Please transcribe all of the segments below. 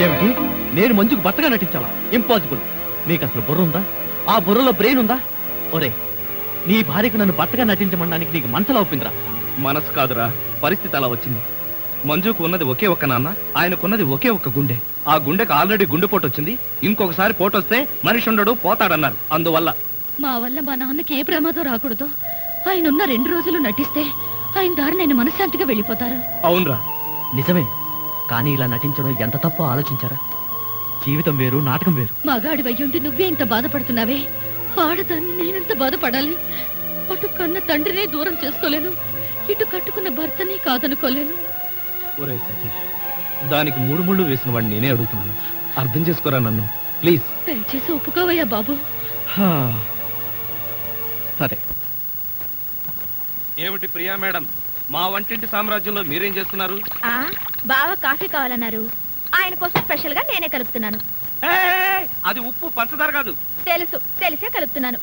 ఏమిటి? నేను మంజుకు భర్తగా నటించాలా? ఇంపాసిబుల్. నీకు అసలు బుర్ర ఉందా? ఆ బుర్రలో బ్రెయిన్ ఉందా? ఒరే, నీ భార్యకు నన్ను భర్తగా నటించమనడానికి నీకు మనసులో ఒప్పిందిరా? మనసు కాదురా, పరిస్థితి అలా వచ్చింది. మంజుకు ఉన్నది ఒకే ఒక్క నాన్న, ఆయనకున్నది ఒకే ఒక్క గుండె. ఆ గుండెకు ఆల్రెడీ గుండెపోటు వచ్చింది. ఇంకొకసారి పోటు వస్తే మనిషి ఉండడు, పోతాడన్నారు. అందువల్ల మా వల్ల మా నాన్నకి ఏ ప్రమాదం రాకూడదు. ఆయన ఉన్న 2 రోజులు నటిస్తే ఆయన దారి నేను మనశ్శాంతిగా వెళ్ళిపోతారు. అవునరా, నిజమే. కానీ ఇలా నటించడం ఎంత తప్పో ఆలోచించారా? జీవితం వేరు, నాటకం వేరు. మగాడి వయ్యుండి నువ్వే ఇంత బాధపడుతున్నావే, ఆడదాన్ని నేనెంత బాధపడాలి? అటు కన్న తండ్రినే దూరం చేసుకోలేను, ఇటు కట్టుకున్న భర్తని కాదనుకోలేను. ఒరే సతీష్, దానికి 3 ముళ్ళు వేసిన వాడిని నేనే అడుగుతున్నాను. అర్థం చేసుకోరా నన్ను, ప్లీజ్. దయచేసి ఒప్పుకోవయ్యా బాబు. సరే. ఏమిటి ప్రియా మేడం, మా వంటింటి సామ్రాజ్యంలో మీరేం చేస్తున్నారు? బావ కాఫీ కావాలన్నారు, ఆయన కోసం స్పెషల్ గా నేనే కలుపుతున్నాను. అది ఉప్పు పంచదార కాదు. తెలిసే కలుపుతున్నాను.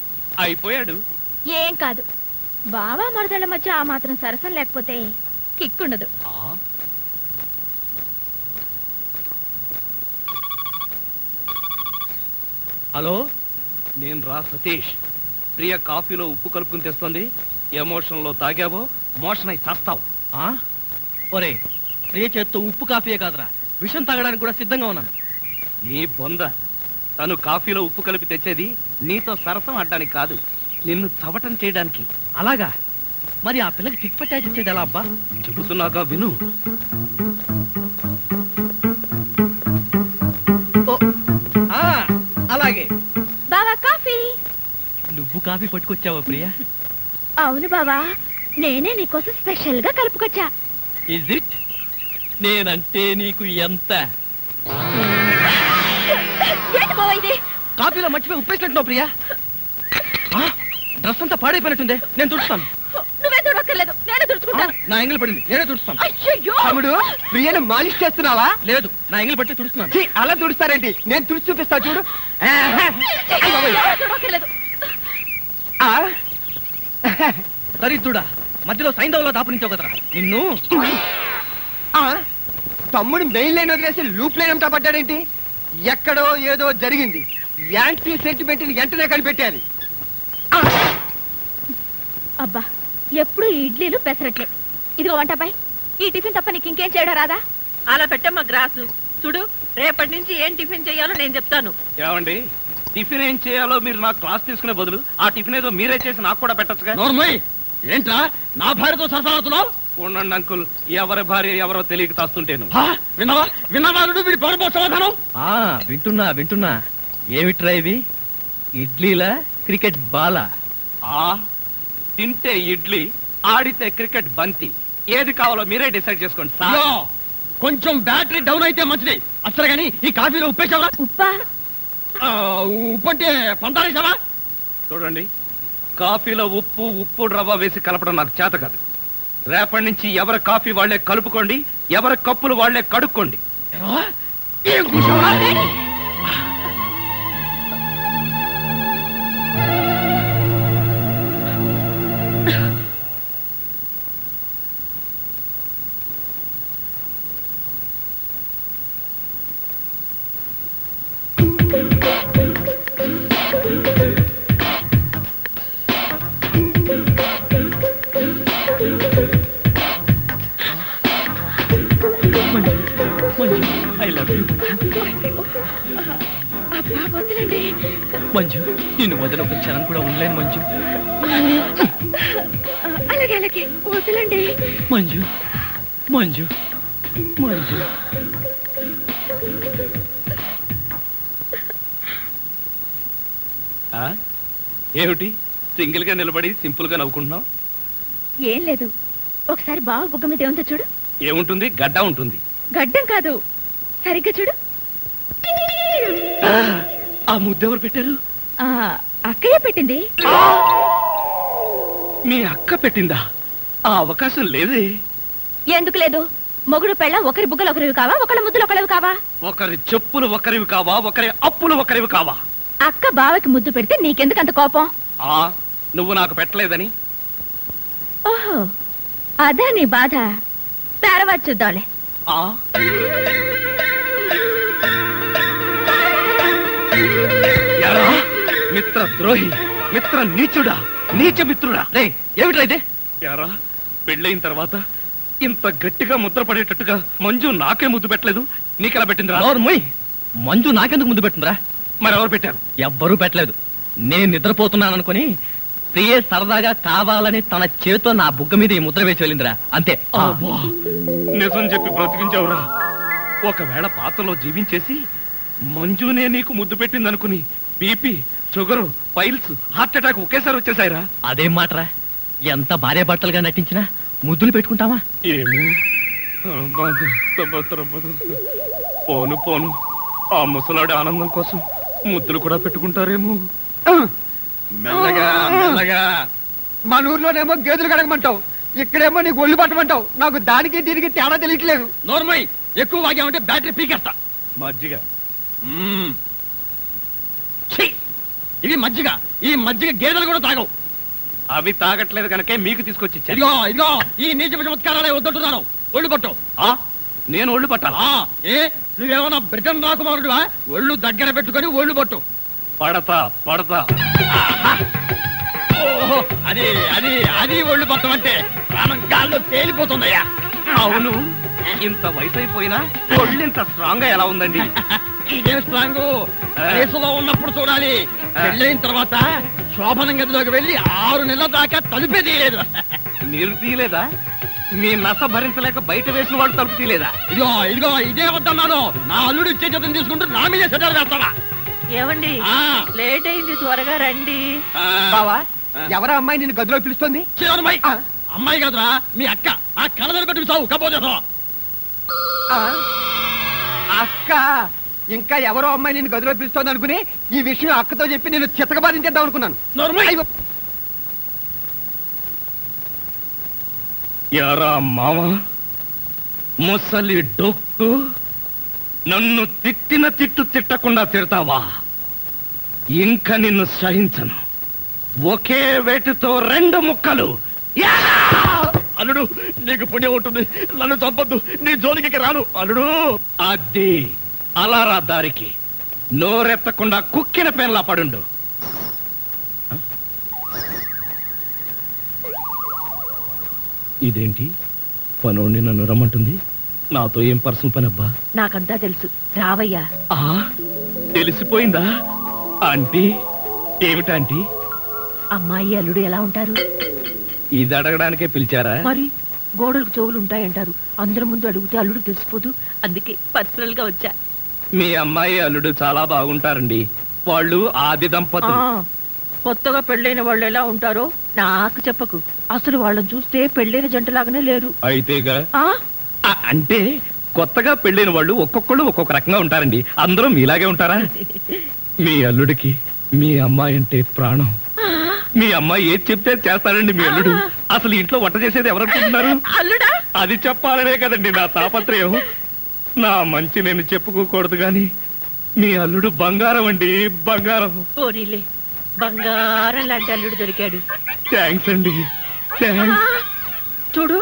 అయిపోయాడు. ఏం కాదు, బావ మరదళ్ళ మధ్య ఆ మాత్రం సరసం లేకపోతే కిక్కుండదు. హలో, నేను రా సతీష్. ప్రియ కాఫీలో ఉప్పు కలుపుకుని తెస్తుంది. ఎమోషన్ లో తాగావో మోషన్ అయి చేస్తావు. ఒరే, ప్రియ చేత్తో ఉప్పు కాఫీయే కాదురా, విషం తాగడానికి కూడా సిద్ధంగా ఉన్నాను. నీ బొంద. తను కాఫీలో ఉప్పు కలిపి తెచ్చేది నీతో సరసం ఆడడానికి కాదు, నిన్ను చవటం చేయడానికి. అలాగా? మరి ఆ పిల్లకి టిక్ పట్టాచి ఇచ్చేది ఎలా అబ్బా? చెబుతున్నాగా విను. అలాగే. బావా కాఫీ. నువ్వు కాఫీ పట్టుకొచ్చావా ప్రియా? అవును బావా, నేనే నీకోసం స్పెషల్ గా కలుపుకొచ్చా. Is it? నేనంటే నీకు ఎంత? కాఫీలో మర్చిపోయి ఉప్పేసినట్టున్నావు ప్రియా. డ్రెస్ అంతా పాడైపోయినట్టుందే, నేను తుడుస్తాను. నువ్వే తుడక్కర్లేదు, నేనే తుడుచుకుంటాను. నా ఎంగిల్ పడింది, నేనే తుడుస్తాను. తమ్ముడు, ప్రియను మాలిష్ చేస్తున్నావా? లేదు, నా ఎంగిల్ పట్టి తుడుస్తున్నాను. అలా తుడుస్తారేంటి? నేను తుడిచి చూపిస్తా చూడు. దరిద్రుడా, మధ్యలో సైంధవులో దాపునించావు కదరా నిన్ను. తమ్ముడు మెయిన్ లైన్ వదిలేసి లూప్ లైన్ అంతా పడ్డాడేంటి? ఎక్కడో ఏదో జరిగింది. యాంటీ సెంటిమెంట్ వెంటనే కనిపెట్టాలి. అబ్బా, ఎప్పుడు ఈ ఇడ్లీలు పెసరట్లే. ఇదిగో వంటపై ఈ టిఫిన్ తప్ప నీకు ఇంకేం చేయడం రాదా? అలా పెట్టమ్మా గ్రాసు. చూడు, రేపటి నుంచి ఏం టిఫిన్ చేయాలో నేను చెప్తాను. ఏమండి, టిఫిన్ ఏం చేయాలో మీరు నాకు క్లాస్ తీసుకునే బదులు ఆ టిఫిన్ ఏదో మీరే చేసి నాకు కూడా పెట్టచ్చుగా. ఏంట్రా నా భార్యతో సరసలాడుతున్నావు? ఉండండి అంకుల్, ఎవరి భార్య ఎవరో తెలియక తాస్తుంటేను. వింటున్నా. ఏమిట్రా ఇవి? ఇడ్లీలా, క్రికెట్ బాలా? తింటే ఇడ్లీ, ఆడితే క్రికెట్ బంతి. ఏది కావాలో మీరే డిసైడ్ చేసుకోండి. కొంచెం బ్యాటరీ డౌన్ అయితే మంచిది. అసలు గానీ ఈ కాఫీలో ఉప్పేసావా? ఉప్పా? ఉప్పు అంటే పంతారేసావా? చూడండి, కాఫీలో ఉప్పు రవ్వ వేసి కలపడం నాకు చేత కాదు. రేపటి నుంచి ఎవరి కాఫీ వాళ్లే కలుపుకోండి, ఎవరి కప్పులు వాళ్లే కడుక్కోండి. మంజు, నిన్ను వదిలి ఒక క్షణం కూడా ఉండలేను మంజు. అలాగే వదలండి మంజు. మంజు మంజు ఏమిటి సింగిల్ గా నిలబడి సింపుల్ గా నవ్వుకుంటున్నావు? ఏం లేదు, ఒకసారి బావ బుగ్గ మీద ఏముందో చూడు. ఏముంటుంది? గడ్డ ఉంటుంది. గడ్డం కాదు, సరిగ్గా చూడు. ఆ ముద్దెవరు పెట్టారు? అక్కయ్య పెట్టింది. మీ అక్క పెట్టిందా? ఆ అవకాశం లేదే. ఎందుకు లేదు? మొగుడు పెళ్ళ ఒకరి బుగ్గలు ఒకరివి కావా, ఒకళ్ళ ముద్దులు ఒకరివి కావా? ఒకరి చెప్పులు ఒకరివి కావా, ఒకరి అప్పులు ఒకరివి కావా? అక్క బావకి ముద్దు పెడితే నీకెందుకు అంత కోపం? నువ్వు నాకు పెట్టలేదని. ఓహో, అదా నీ బాధ. తర్వాత చూద్దాంలే. మిత్ర ద్రోహి, మిత్ర నీచుడా, నీచ మిత్రుడా. రే ఏమిట్రా ఇదే? యారా, పెళ్ళైన తర్వాత ఇంత గట్టిగా ముద్ర పడేటట్టుగా మంజు నాకే ముద్దు పెట్టలేదు, నీకెలా పెట్టిందిరా? నోర్మోయ్, మంజు నాకెందుకు ముందు పెట్టిందిరా? మరెవరు పెట్టారు? ఎవ్వరూ పెట్టలేదు. నేను నిద్రపోతున్నాను అనుకుని ప్రియే సరదాగా కావాలని తన చేతితో నా బుగ్గ మీద ఈ ముద్ర వేసి వెళ్ళిందిరా, అంతే. అబ్బా, నిజం చెప్పి బ్రతికించావురా. ఒకవేళ పాత్రలో జీవించేసి మంజునే నీకు ముద్దు పెట్టింది అనుకుని BP, sugar, piles, heart attack ఒకేసారి వచ్చేసాయిరా. అదేం మాటరా? ఎంత భార్య భర్తలుగా నటించినా ముద్దులు పెట్టుకుంటావా? ఏమో, పోను పోను, ఆ ముసలాడి ఆనందం కోసం ముద్దులు కూడా పెట్టుకుంటారేమో. మెల్లగా మెల్లగా. మన ఊర్లోనేమో గేదెలు కడగమంటావు, ఇక్కడేమో నీకు ఒళ్ళు పట్టమంటావు. నాకు దానికి దీనికి తేడా తెలియట్లేదు. నోర్మోయ్, ఎక్కువ వాగామంటే బ్యాటరీ పీకేస్తా. మజ్జిగ. ఇది మజ్జిగ. ఈ మజ్జిగ గేదెలు కూడా తాగవు. అవి తాగట్లేదు కనుకే మీకు తీసుకొచ్చి ఇచ్చాను. ఇదిగో ఇదిగో, ఈ నీచ చమత్కారాలే వద్దంటున్నాను. ఒళ్ళు పట్టు. నేను ఒళ్ళు పట్టాలా? ఏ నువ్వేమన్నా బ్రిటన్ రాకుమారుడువా? ఒళ్ళు దగ్గర పెట్టుకొని ఒళ్ళు పట్టు. పడతా పడతా. ఓహో, అది అది అది ఒళ్ళు పట్టం అంటే ప్రాణం గాల్లో తేలిపోతుందయ్యా. అవును, ఇంత వయసు అయిపోయినా ఒళ్ళు ఇంత స్ట్రాంగ్ గా ఎలా ఉందండి? ఇదేం స్ట్రాంగ్? వయసులో ఉన్నప్పుడు చూడాలి. పెళ్ళైన తర్వాత శోభనం గదిలోకి వెళ్ళి 6 నెలల దాకా తలుపే తీయలేదు. మీరు తీయలేదా? మీ నస భరించలేక బయట వేసిన వాడు తలుపు తీయలేదా? ఇదిగో ఇదిగో, ఇదే వద్దన్నాను. నా అల్లుడు ఇచ్చే చేతం తీసుకుంటూ నా మీదే సెటర్ వేస్తావా? ఏమండి, ఆ. లేట్ అయింది, త్వరగా రండి. బావా, ఎవరా అమ్మాయి నిన్ను గదిలో పిలుస్తుంది? చివరమ్మాయి. అమ్మాయి కాదురా, మీ అక్క. ఆ కళ్ళదలు పెట్టుకు చావు కపోతే. అక్క, ఇంకా ఎవరో అమ్మాయి నిన్ను గదిలో పిలుస్తోంది అనుకుని ఈ విషయం అక్కతో చెప్పి నేను చితకబాధించేద్దాం అనుకున్నాను. నోర్మయ్య. యారా మామ, ముసలి డొక్కు, నన్ను తిట్టిన తిట్టు తిట్టకుండా తిడతావా? ఇంకా నిన్ను సహించను. ఒకే వేటితో 2 ముక్కలు. అల్లుడు, నీకు పుణ్యం ఉంటుంది. నన్ను చంపొద్దు. నీ జోలికి రాను అల్లుడు. అది అలారా దారికి. నోరెత్తకుండా కుక్కిన పేర్లా పడుండు. ఇదేంటి పనోడిని నన్ను రమ్మంటుంది? నాతో ఏం పర్సనల్ పని అబ్బా? నాకంతా తెలుసు, రావయ్యా. తెలిసిపోయిందా ఆంటీ? ఏమిటాంటీ? అమ్మాయి అల్లుడు ఎలా ఉంటారు? ఇది అడగడానికే పిలిచారా? మరి గోడలకు చెవులు ఉంటాయంటారు. అందరి ముందు అడిగితే అల్లుడు తెలిసిపోదు. అందుకే పర్సనల్ గా వచ్చా. మీ అమ్మాయి అల్లుడు చాలా బాగుంటారండి. వాళ్ళు ఆది దంపతులు. కొత్తగా పెళ్ళైన వాళ్ళు ఎలా ఉంటారో నాకు చెప్పకు. అసలు వాళ్ళని చూస్తే పెళ్ళైన జంటలాగానే లేరు. అయితేగా అంటే కొత్తగా పెళ్ళైన వాళ్ళు ఒక్కొక్కళ్ళు ఒక్కొక్క రకంగా ఉంటారండి. అందరూ మీలాగే ఉంటారా? మీ అల్లుడికి మీ అమ్మాయి అంటే ప్రాణం. మీ అమ్మాయి ఏది చెప్తే చేస్తారండి మీ అల్లుడు. అసలు ఇంట్లో వంట చేసేది ఎవరనుకుంటున్నారు? అల్లుడా? అది చెప్పాలనే కదండి నా తాపత్రయం. నా మంచి నేను చెప్పుకోకూడదు గాని మీ అల్లుడు బంగారం అండి, బంగారం. పోనీలే, బంగారం లాంటి అల్లుడు దొరికాడు. థ్యాంక్స్ అండి, థ్యాంక్స్. చూడు,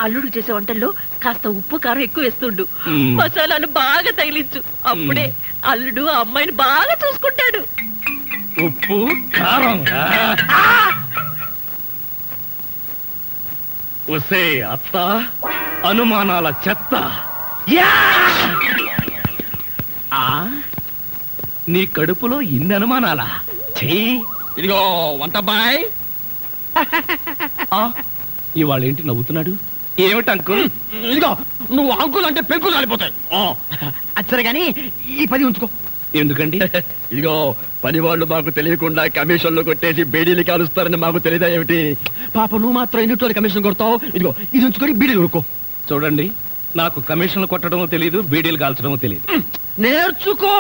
అల్లుడు చేసే వంటల్లో కాస్త ఉప్పు కారం ఎక్కువ వేస్తుండు. మసాలాలు బాగా తగిలించు. అప్పుడే అల్లుడు ఆ అమ్మాయిని బాగా చూసుకుంటాడు. ఉప్పు కారం. ఒసే అత్త, అనుమానాల చెత్త. నీ కడుపులో ఇన్ని అనుమానాలా? ఇదిగో వంటబ్బాయ్. ఇవాళ ఏంటి నవ్వుతున్నాడు? ఏమిటి అంకుల్? ఇదిగో, నువ్వు అంకుల్ అంటే పెంకులు రాలిపోతాయి. అచ్చరే గాని ఈ 10 ఉంచుకో. ఎందుకండి? ఇదిగో, పని వాళ్ళు మాకు తెలియకుండా కమిషన్లు కొట్టేసి బేడీలు కాలుస్తారని మాకు తెలియదా ఏమిటి? పాప నువ్వు మాత్రం ఎన్నిటోళ్ళు కమిషన్ కొడతావు. ఇదిగో, ఇది ఉంచుకొని బీడీలు కొనుక్కో. చూడండి, నాకు కమిషన్లు కొట్టడమో తెలియదు, బీడీలు కాల్చడమో తెలియదు. నేర్చుకో.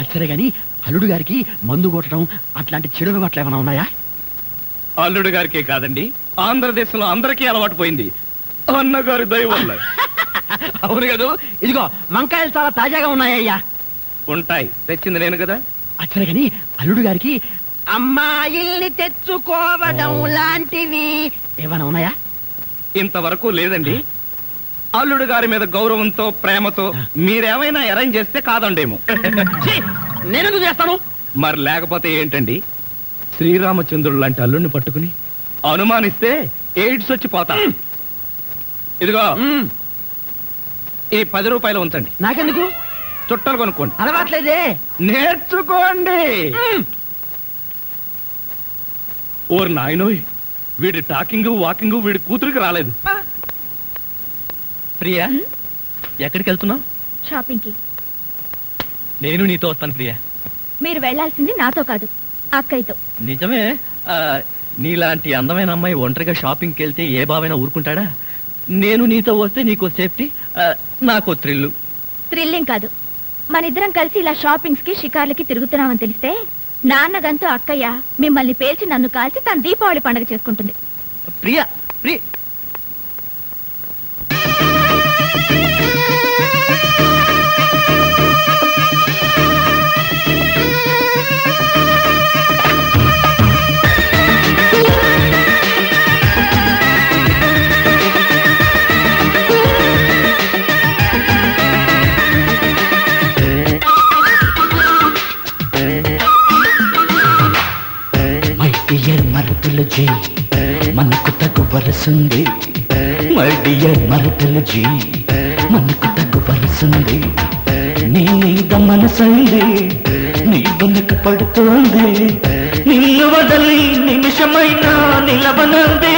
అచ్చరే గాని అల్లుడు గారికి మందు కొట్టడం అట్లాంటి చెడు అలవాట్లు ఏమైనా ఉన్నాయా? అల్లుడు గారికే కాదండి, ఆంధ్రదేశంలో అందరికీ అలవాటు పోయింది. అన్నగారి దయ వల్ల. అవును కదా. ఇదిగో, వంకాయలు చాలా తాజాగా ఉన్నాయ్యా. ఉంటాయి, తెచ్చింది నేను కదా. అచ్చరే గాని అల్లుడు గారికి అమ్మాయిల్ని తెచ్చుకోవడం లాంటివి ఏమైనా ఉన్నాయా? ఇంతవరకు లేదండి. అల్లుడు గారి మీద గౌరవంతో, ప్రేమతో మీరేమైనా అరేంజ్ చేస్తే కాదండేమో. నేనెందుకు చేస్తాను? మరి లేకపోతే ఏంటండి? శ్రీరామచంద్రుడు లాంటి అల్లుడిని పట్టుకుని అనుమానిస్తే ఎయిడ్స్ వచ్చి పోతా. ఇదిగో ఈ 10 రూపాయలు ఉంచండి. నాకెందుకు? చుట్టలు కొనుక్కోండి. అలవాట్లేదే. నేర్చుకోండి. ఓర్ నాయనోయ్, వీడి టాకింగ్ వాకింగ్ వీడి కూతురికి రాలేదు. ప్రియా, ఎక్కడికి వెళ్తున్నావు? షాపింగ్ కి. నేను నీతో వస్తాను ప్రియా. మీరు వెళ్ళాల్సింది నాతో కాదు, అక్కయ్యతో. నిజమే. నీలాంటి అందమైన అమ్మాయి ఒంటరిగా షాపింగ్కి వెళ్తే ఏ బావైనా ఊరుకుంటాడా? నేను నీతో వస్తే నీకో సేఫ్టీ, నాకో థ్రిల్లు. థ్రిల్లింగ్ కాదు, మన ఇద్దరం కలిసి ఇలా షాపింగ్స్ కి షికార్లకి తిరుగుతున్నామని తెలిస్తే నాన్నగంతూ అక్కయ్య మిమ్మల్ని పేల్చి నన్ను కాల్చి తన దీపావళి పండుగ చేసుకుంటుంది. ప్రియా, ప్రియ మరుతులు జీ మనకు తగు వరసుంది. మై డియర్ మరుతులు జీ మనకు తగు వరసుంది. నీ మీద మనసంది, నీ వెనక పడుతోంది. నిన్ను వదలి నిమిషమైనా నిలవనంది.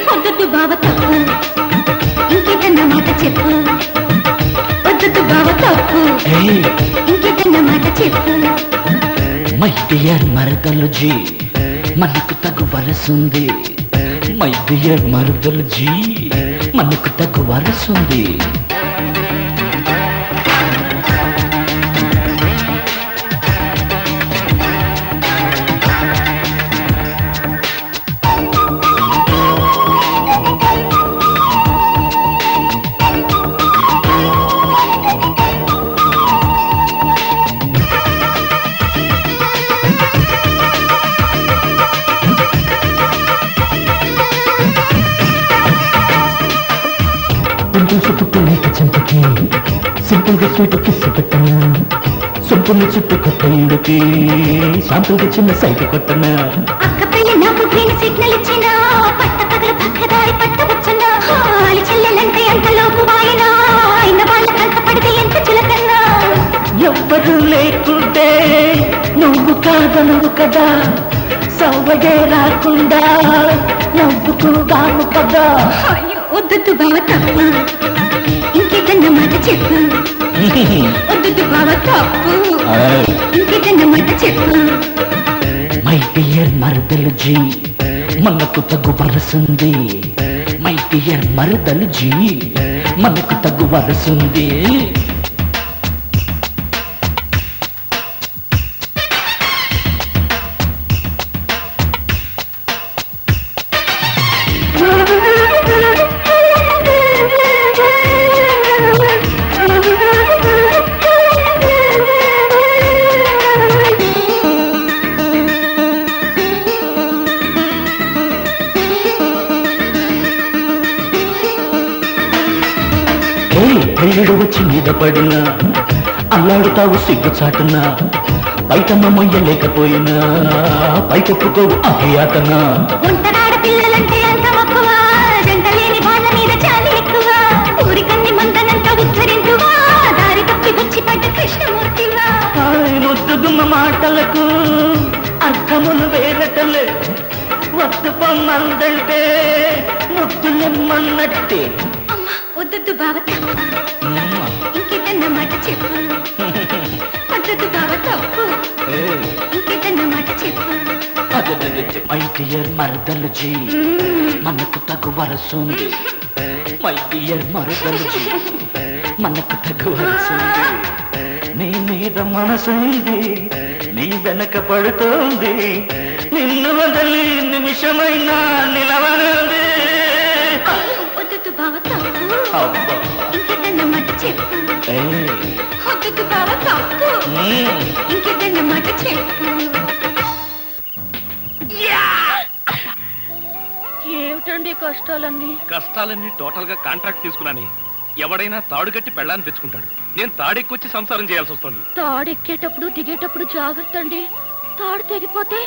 వద్దు బావ తప్పు, ఇంకేదన్న మాట చెప్పు. వద్దు బావ తప్పు, ఇంకేదన్న మాట చెప్పు. మై డియర్ మరుదలు జీ మనకు తగు వరసుంది. మై డియర్ మరుదలు జీ మనకు తగు వరసుంది. చెంపకి సింపుల్ గా స్వీట్ కిస్ పెట్టనా, సొంపుని చుట్టూ కొత్త ఈడుకి శాంపుల్ గా చిన్న సైట్ కొట్టనా. అక్క పెళ్లి నాకు గ్రీన్ సిగ్నల్ ఇచ్చిన పట్ట పగలు పక్కదారి పట్టవచ్చున్నా. హాలి చెల్లెలంటే అంతలోపు వాయినా అయిన వాళ్ళ కంట పడితే ఎంత చిలకన్నా. ఎవ్వరు లేకుంటే నువ్వు కాదనువు కదా, సవ్వగే రాకుండా నవ్వుకుందాము కదా. వద్దు బావ తప్పు, ఇంకేదన్న మాట చెప్పు. వద్దు బావ తప్పు, ఇంకేదన్న మాట చెప్పు. మై డియర్ మరుదలు జీ మనకు తగు వరసుంది. మై డియర్ మరుదలు జీ మనకు తగు వరసుంది. పెళ్ళిడు వచ్చి మీద పడినా అల్లాడుతావు సిగ్గు చాటునా. బయటమ్మ మొయ్యలేకపోయినా పైకెప్పుకోవు అభియాతనా. ఒంటరాడ పిల్లలంటే అంత మక్కువ, జంట లేని వాళ్ళ మీద చాలి ఎక్కువ. ఊరికన్ని మందనంత ఉచ్చరించువా, దారి తప్పి వచ్చి పడ్డ కృష్ణమూర్తివా. ముద్దుగుమ్మ మాటలకు అర్థములు వేరటలే. వద్దు పొమ్మందంటే ముద్దులెమ్మన్నట్టే. వద్దు బావ తప్పు, ఇంకేదన్న మాట చెప్పు. వద్దు బావ తప్పు, ఇంకేదన్న మాట చెప్పు. మై డియర్ మరుదలు జీ మనకు తగు వరసుంది. మై డియర్ మరుదలు జీ మనకు తగు వరసుంది. నీ మీద మనసైంది, నీ వెనక పడుతోంది. నిన్ను వదలి నిమిషమైనా నిలవనంది. వద్దు బావ తప్పు, అబ్బా ఇంకేదన్న మాట చెప్పు. వద్దు బావ తప్పు, మ్మ్. ఇంకేదన్న మాట చెప్పు. ఏమిటండి కష్టాలన్నీ? కష్టాలన్నీ టోటల్ గా కాంట్రాక్ట్ తీసుకున్నాను. ఎవడైనా తాడు కట్టి పెళ్ళాన్ని తెచ్చుకుంటాడు. నేను తాడెక్కొచ్చి సంసారం చేయాల్సి వస్తుంది. తాడెక్కేటప్పుడు దిగేటప్పుడు జాగ్రత్త అండి, తాడు తెగిపోతే